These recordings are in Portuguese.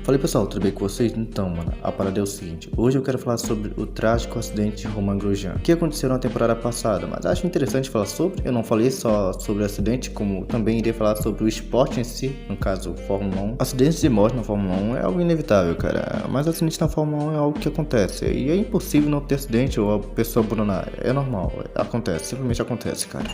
Fala aí pessoal, tudo bem com vocês? Então, mano, a parada é o seguinte. Hoje eu quero falar sobre o trágico acidente de Romain Grosjean, que aconteceu na temporada passada, mas acho interessante falar sobre. Eu não falei só sobre o acidente, como também irei falar sobre o esporte em si, no caso, Fórmula 1. Acidentes de morte na Fórmula 1 é algo inevitável, cara, mas acidente na Fórmula 1 é algo que acontece, e é impossível não ter acidente ou a pessoa abandonar. É normal, acontece, simplesmente acontece, cara.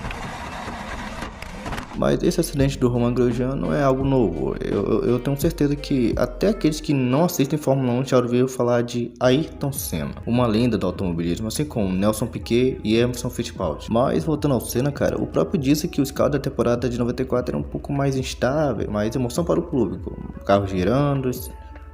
Mas esse acidente do Romain Grosjean não é algo novo. Eu tenho certeza que até aqueles que não assistem Fórmula 1 já ouviram falar de Ayrton Senna, uma lenda do automobilismo, assim como Nelson Piquet e Emerson Fittipaldi. Mas voltando ao Senna, cara, o próprio disse que os carros da temporada de 94 eram um pouco mais instáveis, mais emoção para o público, carro girando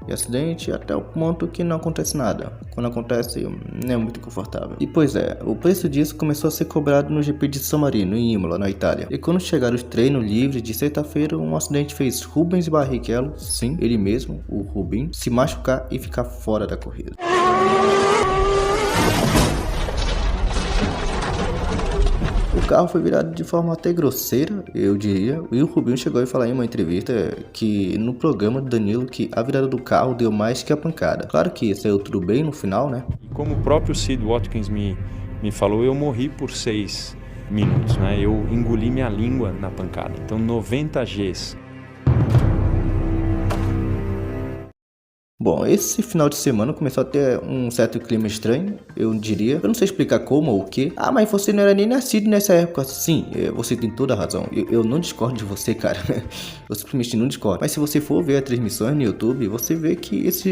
e acidente até o ponto que não acontece nada. Quando acontece, não é muito confortável. E pois é, o preço disso começou a ser cobrado no GP de San Marino, em Imola, na Itália. E quando chegaram os treinos livres de sexta-feira, um acidente fez Rubens Barrichello, sim, ele mesmo, o Rubinho, se machucar e ficar fora da corrida. O carro foi virado de forma até grosseira, eu diria, e o Rubinho chegou a falar em uma entrevista que no programa do Danilo que a virada do carro deu mais que a pancada. Claro que saiu tudo bem no final, né? E como o próprio Sid Watkins me falou, eu morri por 6 minutos, né? Eu engoli minha língua na pancada, então 90 Gs. Bom, esse final de semana começou a ter um certo clima estranho, eu diria. Eu não sei explicar como ou o que. Ah, mas você não era nem nascido nessa época. Sim, você tem toda a razão. Eu não discordo de você, cara. Eu simplesmente não discordo. Mas se você for ver as transmissões no YouTube, você vê que esse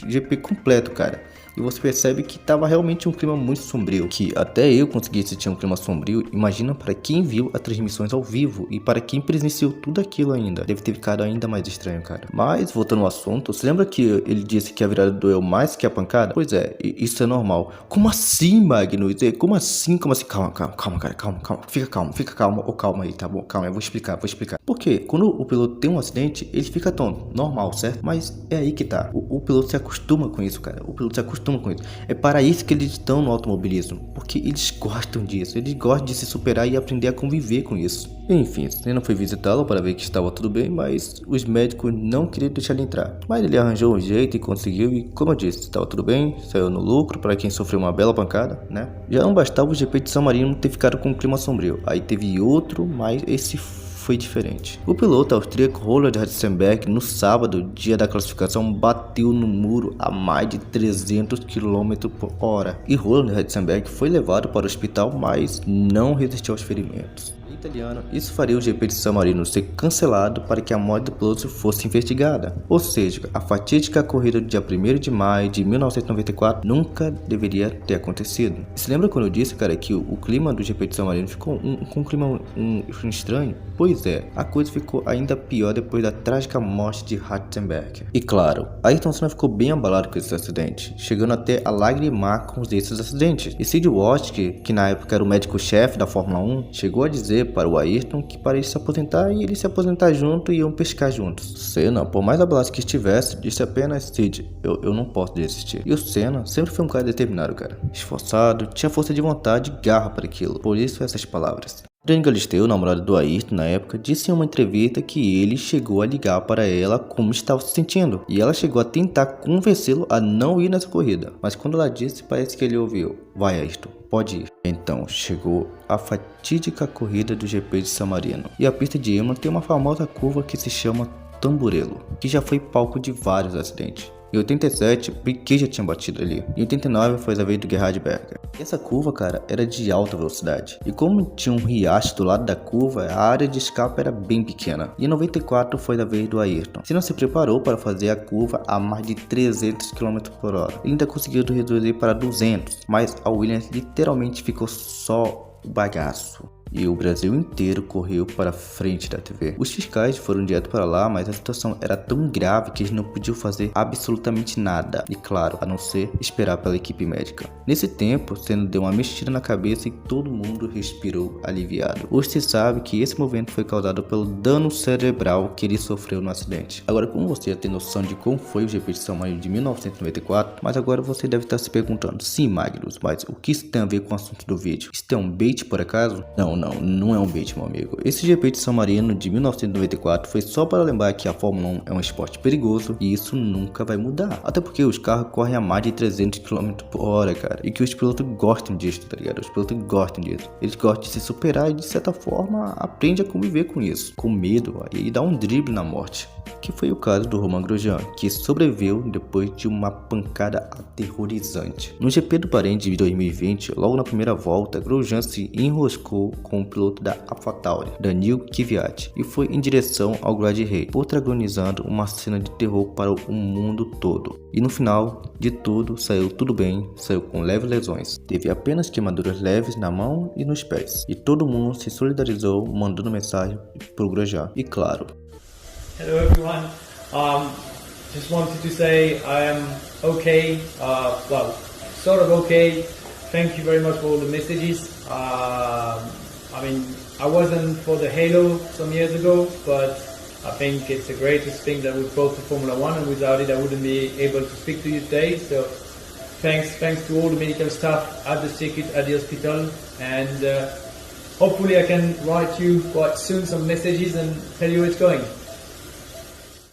GP completo, cara. E você percebe que tava realmente um clima muito sombrio. Que até eu consegui sentir um clima sombrio. Imagina para quem viu as transmissões ao vivo. E para quem presenciou tudo aquilo ainda. Deve ter ficado ainda mais estranho, cara. Mas, voltando ao assunto, você lembra que ele disse que a virada doeu mais que a pancada? Pois é, isso é normal. Como assim, Magnus? Como assim? Como assim? Calma, cara, calma. Fica calmo. Ou calma aí, tá bom? Calma, eu vou explicar. Porque quando o piloto tem um acidente, ele fica tonto. Normal, certo? Mas é aí que tá. O piloto se acostuma com isso, cara. O piloto se acostuma com isso. É para isso que eles estão no automobilismo, porque eles gostam disso, eles gostam de se superar e aprender a conviver com isso. Enfim, Senna foi visitá-lo para ver que estava tudo bem, mas os médicos não queriam deixar ele entrar. Mas ele arranjou um jeito e conseguiu, e como eu disse, estava tudo bem, saiu no lucro para quem sofreu uma bela pancada, né? Já não bastava o GP de San Marino ter ficado com um clima sombrio, aí teve outro, mas esse foi diferente. O piloto austríaco Roland Ratzenberger no sábado, dia da classificação, bateu no muro a mais de 300 km por hora. E Roland Ratzenberger foi levado para o hospital, mas não resistiu aos ferimentos. Italiano, isso faria o GP de San Marino ser cancelado para que a morte do piloto fosse investigada. Ou seja, a fatídica corrida do dia 1º de maio de 1994 nunca deveria ter acontecido. Você lembra quando eu disse, cara, que o clima do GP de San Marino ficou um clima estranho? Pois é, a coisa ficou ainda pior depois da trágica morte de Ratzenberger. E claro, Ayrton Senna ficou bem abalado com esse acidente, chegando até a lagrimar com esses acidentes. E Sid Watkins, que na época era o médico-chefe da Fórmula 1, chegou a dizer para o Ayrton que para ele se aposentar e ele se aposentar junto e iam pescar juntos. Senna, por mais abalado que estivesse, disse apenas: Sid, eu não posso desistir. E o Senna sempre foi um cara determinado, cara, esforçado, tinha força de vontade e garra para aquilo, por isso essas palavras. Adriane Galisteu, namorada do Ayrton na época, disse em uma entrevista que ele chegou a ligar para ela como estava se sentindo, e ela chegou a tentar convencê-lo a não ir nessa corrida, mas quando ela disse, parece que ele ouviu: vai, Ayrton, pode ir. Então chegou a fatídica corrida do GP de San Marino, e a pista de Imola tem uma famosa curva que se chama Tamburello, que já foi palco de vários acidentes. Em 87, Piquet já tinha batido ali. Em 89 foi a vez do Gerhard Berger. E essa curva, cara, era de alta velocidade. E como tinha um riacho do lado da curva, a área de escape era bem pequena. E em 94 foi a vez do Ayrton. Senna se preparou para fazer a curva a mais de 300 km por hora. Ele ainda conseguiu reduzir para 200, mas a Williams literalmente ficou só o bagaço. E o Brasil inteiro correu para a frente da TV. Os fiscais foram direto para lá, mas a situação era tão grave que eles não podiam fazer absolutamente nada. E claro, a não ser esperar pela equipe médica. Nesse tempo, Senna deu uma mexida na cabeça e todo mundo respirou aliviado. Hoje se sabe que esse movimento foi causado pelo dano cerebral que ele sofreu no acidente. Agora, como você já tem noção de como foi o GP de San Marino de 1994, mas agora você deve estar se perguntando: sim, Magnus, mas o que isso tem a ver com o assunto do vídeo? Isso tem um bait por acaso? Não, Não é um bait, meu amigo. Esse GP de San Marino de 1994 foi só para lembrar que a Fórmula 1 é um esporte perigoso e isso nunca vai mudar. Até porque os carros correm a mais de 300 km por hora, cara. E que os pilotos gostam disso, tá ligado? Os pilotos gostam disso. Eles gostam de se superar e de certa forma aprende a conviver com isso. Com medo, ó, e dar um drible na morte. Que foi o caso do Romain Grosjean, que sobreviveu depois de uma pancada aterrorizante. No GP do Bahrein de 2020, logo na primeira volta, Grosjean se enroscou com o piloto da AlphaTauri, Daniil Kvyat, e foi em direção ao guarda-rei, protagonizando uma cena de terror para o mundo todo. E no final de tudo, saiu tudo bem, saiu com leves lesões. Teve apenas queimaduras leves na mão e nos pés. E todo mundo se solidarizou mandando mensagem pro Grosjean. E claro, hello everyone. Just wanted to say I am okay. Well, sort of okay. Thank you very much for all the messages. I mean, I wasn't for the Halo some years ago, but I think it's the greatest thing that we've brought to Formula One, and without it, I wouldn't be able to speak to you today. So, thanks to all the medical staff at the circuit, at the hospital, and hopefully I can write you quite soon some messages and tell you how it's going.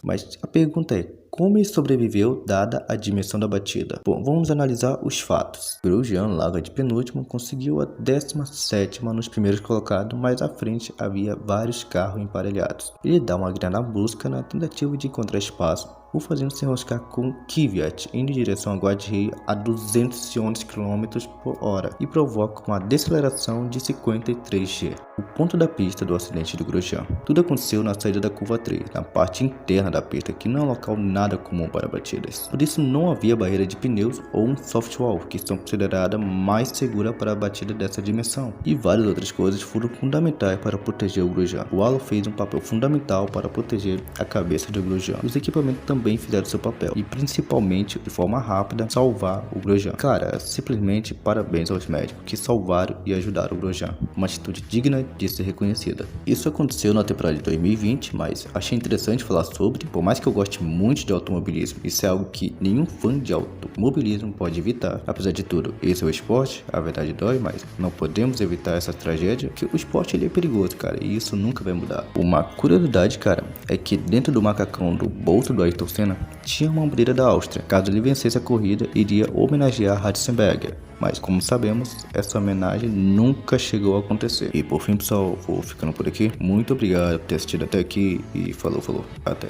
Mas a pergunta é, como ele sobreviveu dada a dimensão da batida? Bom, vamos analisar os fatos. Grosjean, larga de penúltimo, conseguiu a 17ª nos primeiros colocados, mas à frente havia vários carros emparelhados. Ele dá uma grande busca na tentativa de encontrar espaço, o fazendo se enroscar com Kvyat, indo em direção ao guarda-rei a 211 km por hora e provoca uma deceleração de 53G. O ponto da pista do acidente de Grosjean. Tudo aconteceu na saída da curva 3, na parte interna da pista, que não é um local nada comum para batidas. Por isso não havia barreira de pneus ou um soft wall, que são consideradas mais seguras para a batida dessa dimensão. E várias outras coisas foram fundamentais para proteger o Grosjean. O halo fez um papel fundamental para proteger a cabeça do Grosjean. Os equipamentos também fizeram seu papel e principalmente de forma rápida salvar o Grosjean. Cara, simplesmente parabéns aos médicos que salvaram e ajudaram o Grosjean. Uma atitude digna de ser reconhecida. Isso aconteceu na temporada de 2020, mas achei interessante falar sobre, por mais que eu goste muito de automobilismo, isso é algo que nenhum fã de automobilismo pode evitar. Apesar de tudo, esse é o esporte, a verdade dói, mas não podemos evitar essa tragédia, que o esporte ele é perigoso, cara, e isso nunca vai mudar. Uma curiosidade, cara, é que dentro do macacão do bolso do Ayrton Senna tinha uma bandeira da Áustria. Caso ele vencesse a corrida, iria homenagear Ratzenberger. Mas como sabemos, essa homenagem nunca chegou a acontecer. E por fim, pessoal, vou ficando por aqui. Muito obrigado por ter assistido até aqui e falou, até.